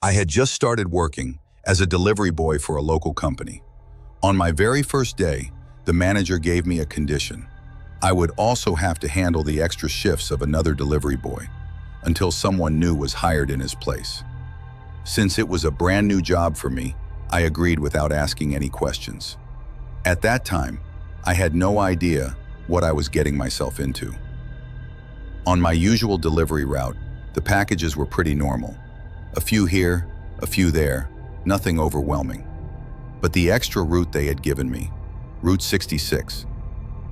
I had just started working as a delivery boy for a local company. On my very first day, the manager gave me a condition. I would also have to handle the extra shifts of another delivery boy until someone new was hired in his place. Since it was a brand new job for me, I agreed without asking any questions. At that time, I had no idea what I was getting myself into. On my usual delivery route, the packages were pretty normal. A few here, a few there, nothing overwhelming. But the extra route they had given me, Route 66.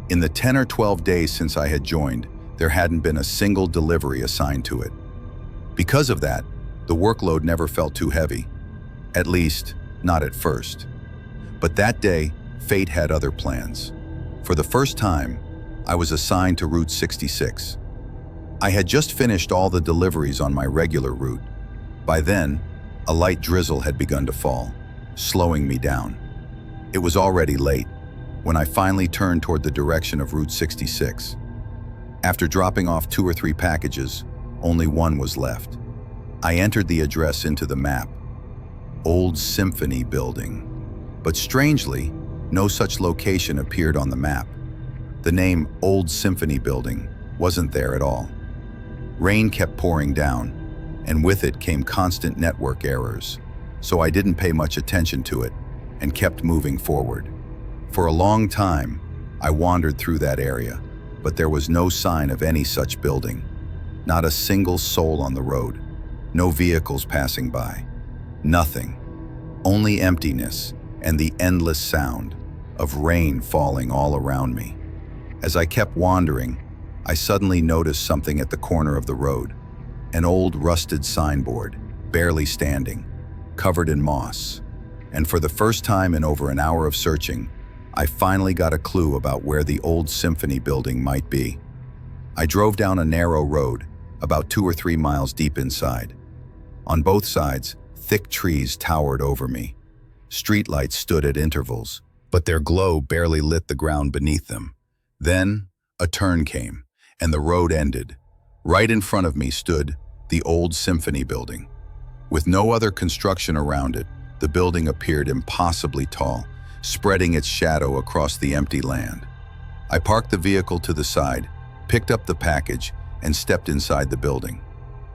In the 10 or 12 days since I had joined, there hadn't been a single delivery assigned to it. Because of that, the workload never felt too heavy. At least, not at first. But that day, fate had other plans. For the first time, I was assigned to Route 66. I had just finished all the deliveries on my regular route. By then, a light drizzle had begun to fall, slowing me down. It was already late when I finally turned toward the direction of Route 66. After dropping off 2 or 3 packages, only one was left. I entered the address into the map. Old Symphony building. But strangely, no such location appeared on the map. The name Old Symphony building wasn't there at all. Rain kept pouring down, and with it came constant network errors, so I didn't pay much attention to it and kept moving forward. For a long time, I wandered through that area, but there was no sign of any such building. Not a single soul on the road, no vehicles passing by, nothing. Only emptiness and the endless sound of rain falling all around me. As I kept wandering, I suddenly noticed something at the corner of the road. An old rusted signboard, barely standing, covered in moss. And for the first time in over an hour of searching, I finally got a clue about where the Old Symphony building might be. I drove down a narrow road, about 2 or 3 miles deep inside. On both sides, thick trees towered over me. Streetlights stood at intervals, but their glow barely lit the ground beneath them. Then, a turn came, and the road ended. Right in front of me stood the Old Symphony building. With no other construction around it, the building appeared impossibly tall, spreading its shadow across the empty land. I parked the vehicle to the side, picked up the package, and stepped inside the building.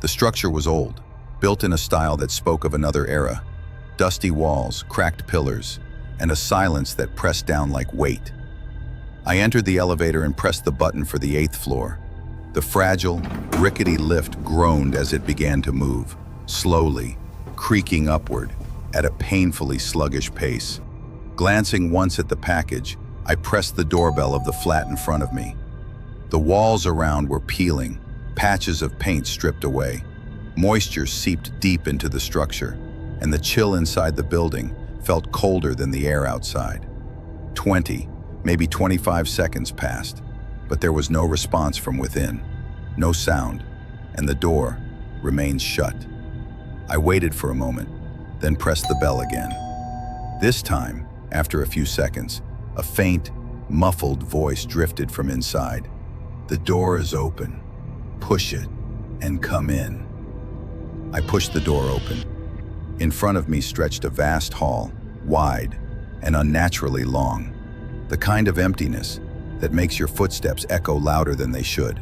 The structure was old, built in a style that spoke of another era. Dusty walls, cracked pillars, and a silence that pressed down like weight. I entered the elevator and pressed the button for the 8th floor. The fragile, rickety lift groaned as it began to move, slowly, creaking upward at a painfully sluggish pace. Glancing once at the package, I pressed the doorbell of the flat in front of me. The walls around were peeling, patches of paint stripped away. Moisture seeped deep into the structure, and the chill inside the building felt colder than the air outside. 20, maybe 25 seconds passed, but there was no response from within, no sound, and the door remained shut. I waited for a moment, then pressed the bell again. This time, after a few seconds, a faint, muffled voice drifted from inside. "The door is open. Push it and come in." I pushed the door open. In front of me stretched a vast hall, wide and unnaturally long, the kind of emptiness that makes your footsteps echo louder than they should.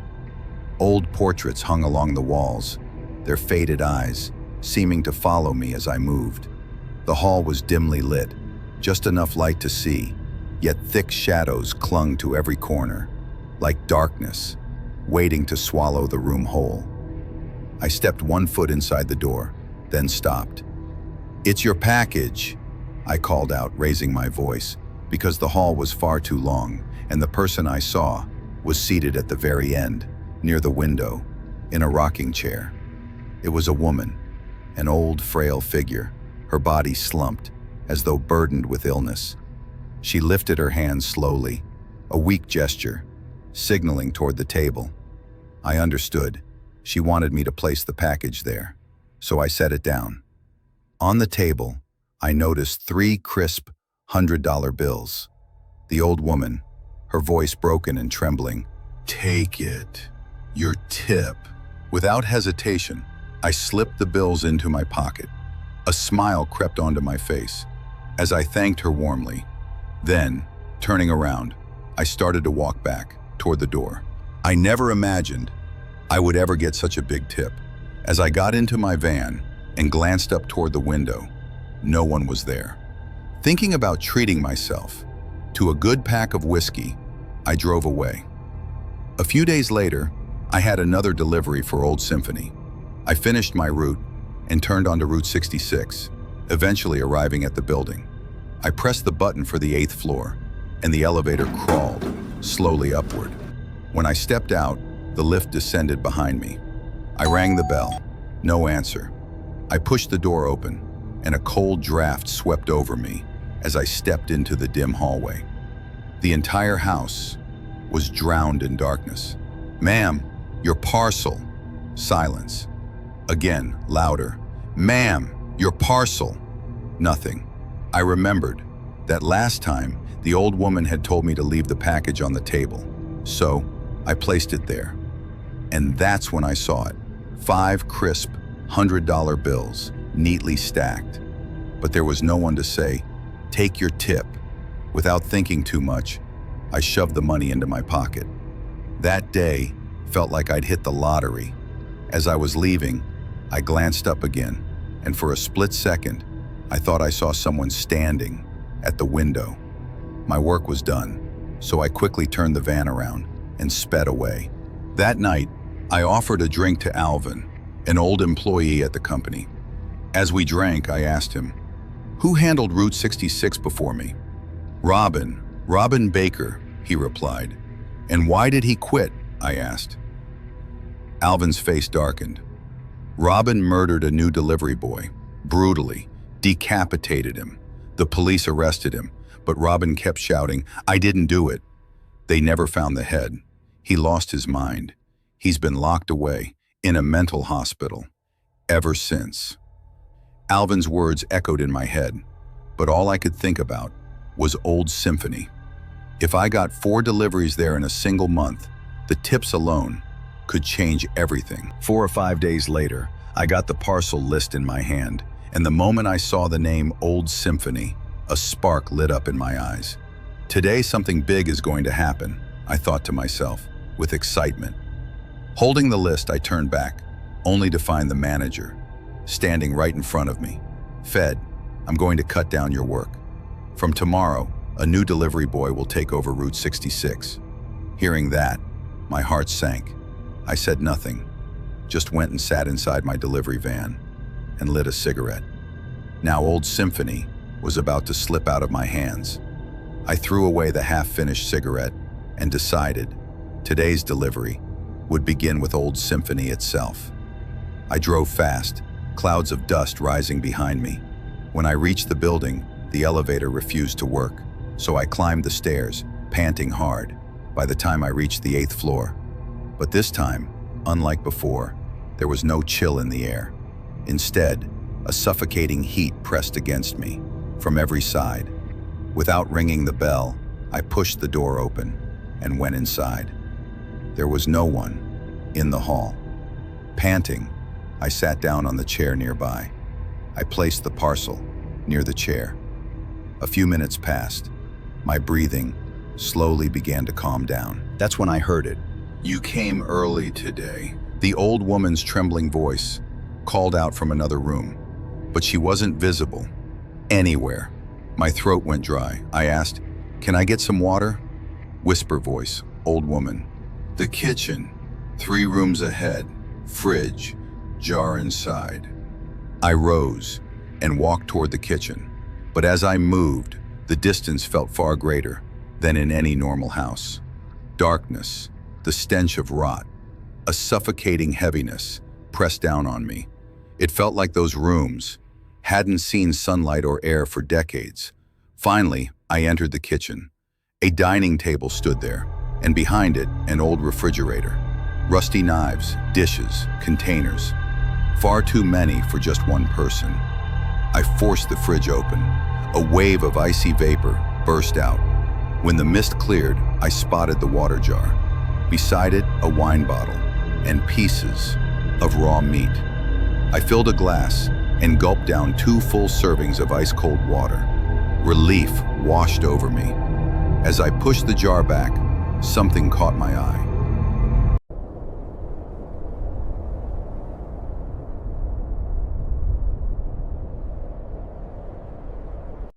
Old portraits hung along the walls, their faded eyes seeming to follow me as I moved. The hall was dimly lit, just enough light to see, yet thick shadows clung to every corner, like darkness, waiting to swallow the room whole. I stepped 1 foot inside the door, then stopped. "It's your package," I called out, raising my voice, because the hall was far too long, and the person I saw was seated at the very end, near the window, in a rocking chair. It was a woman, an old, frail figure, her body slumped, as though burdened with illness. She lifted her hand slowly, a weak gesture, signaling toward the table. I understood. She wanted me to place the package there, so I set it down. On the table, I noticed 3 crisp $100 bills. The old woman, her voice broken and trembling, "Take it. Your tip." Without hesitation, I slipped the bills into my pocket, A smile crept onto my face as I thanked her warmly. Then, turning around, I started to walk back toward the door. I never imagined I would ever get such a big tip. As I got into my van and glanced up toward the window, no one was there. Thinking about treating myself to a good pack of whiskey, I drove away. A few days later, I had another delivery for Old Symphony. I finished my route and turned onto Route 66, eventually arriving at the building. I pressed the button for the 8th floor, and the elevator crawled slowly upward. When I stepped out, the lift descended behind me. I rang the bell. No answer. I pushed the door open, and a cold draft swept over me as I stepped into the dim hallway. The entire house was drowned in darkness. "Ma'am, your parcel." Silence. Again, louder. "Ma'am, your parcel." Nothing. I remembered that last time the old woman had told me to leave the package on the table, so I placed it there. And that's when I saw it. 5 crisp $100 bills, neatly stacked. But there was no one to say, "Take your tip." Without thinking too much, I shoved the money into my pocket. That day felt like I'd hit the lottery. As I was leaving, I glanced up again, and for a split second, I thought I saw someone standing at the window. My work was done, so I quickly turned the van around and sped away. That night, I offered a drink to Alvin, an old employee at the company. As we drank, I asked him, "Who handled Route 66 before me?" Robin Baker," he replied. "And why did he quit?" I asked. Alvin's face darkened. "Robin murdered a new delivery boy, brutally, decapitated him. The police arrested him, but Robin kept shouting, 'I didn't do it.' They never found the head. He lost his mind. He's been locked away in a mental hospital ever since." Alvin's words echoed in my head, but all I could think about was Old Symphony. If I got 4 deliveries there in a single month, the tips alone could change everything. 4 or 5 days later, I got the parcel list in my hand, and the moment I saw the name Old Symphony, a spark lit up in my eyes. Today something big is going to happen, I thought to myself, with excitement. Holding the list, I turned back, only to find the manager, standing right in front of me. "Fed, I'm going to cut down your work. From tomorrow, a new delivery boy will take over Route 66. Hearing that, my heart sank. I said nothing, just went and sat inside my delivery van and lit a cigarette. Now Old Symphony was about to slip out of my hands. I threw away the half-finished cigarette and decided today's delivery would begin with Old Symphony itself. I drove fast, clouds of dust rising behind me. When I reached the building, the elevator refused to work, so I climbed the stairs, panting hard, by the time I reached the 8th floor. But this time, unlike before, there was no chill in the air. Instead, a suffocating heat pressed against me from every side. Without ringing the bell, I pushed the door open and went inside. There was no one in the hall. Panting, I sat down on the chair nearby. I placed the parcel near the chair. A few minutes passed. My breathing slowly began to calm down. That's when I heard it. "You came early today." The old woman's trembling voice called out from another room, but she wasn't visible anywhere. My throat went dry. I asked, "Can I get some water?" Whisper voice, old woman. "The kitchen, 3 rooms ahead, fridge, jar inside." I rose and walked toward the kitchen, but as I moved, the distance felt far greater than in any normal house. Darkness, the stench of rot, a suffocating heaviness pressed down on me. It felt like those rooms hadn't seen sunlight or air for decades. Finally, I entered the kitchen. A dining table stood there, and behind it, an old refrigerator. Rusty knives, dishes, containers. Far too many for just one person. I forced the fridge open. A wave of icy vapor burst out. When the mist cleared, I spotted the water jar. Beside it, a wine bottle and pieces of raw meat. I filled a glass and gulped down 2 full servings of ice-cold water. Relief washed over me. As I pushed the jar back, something caught my eye.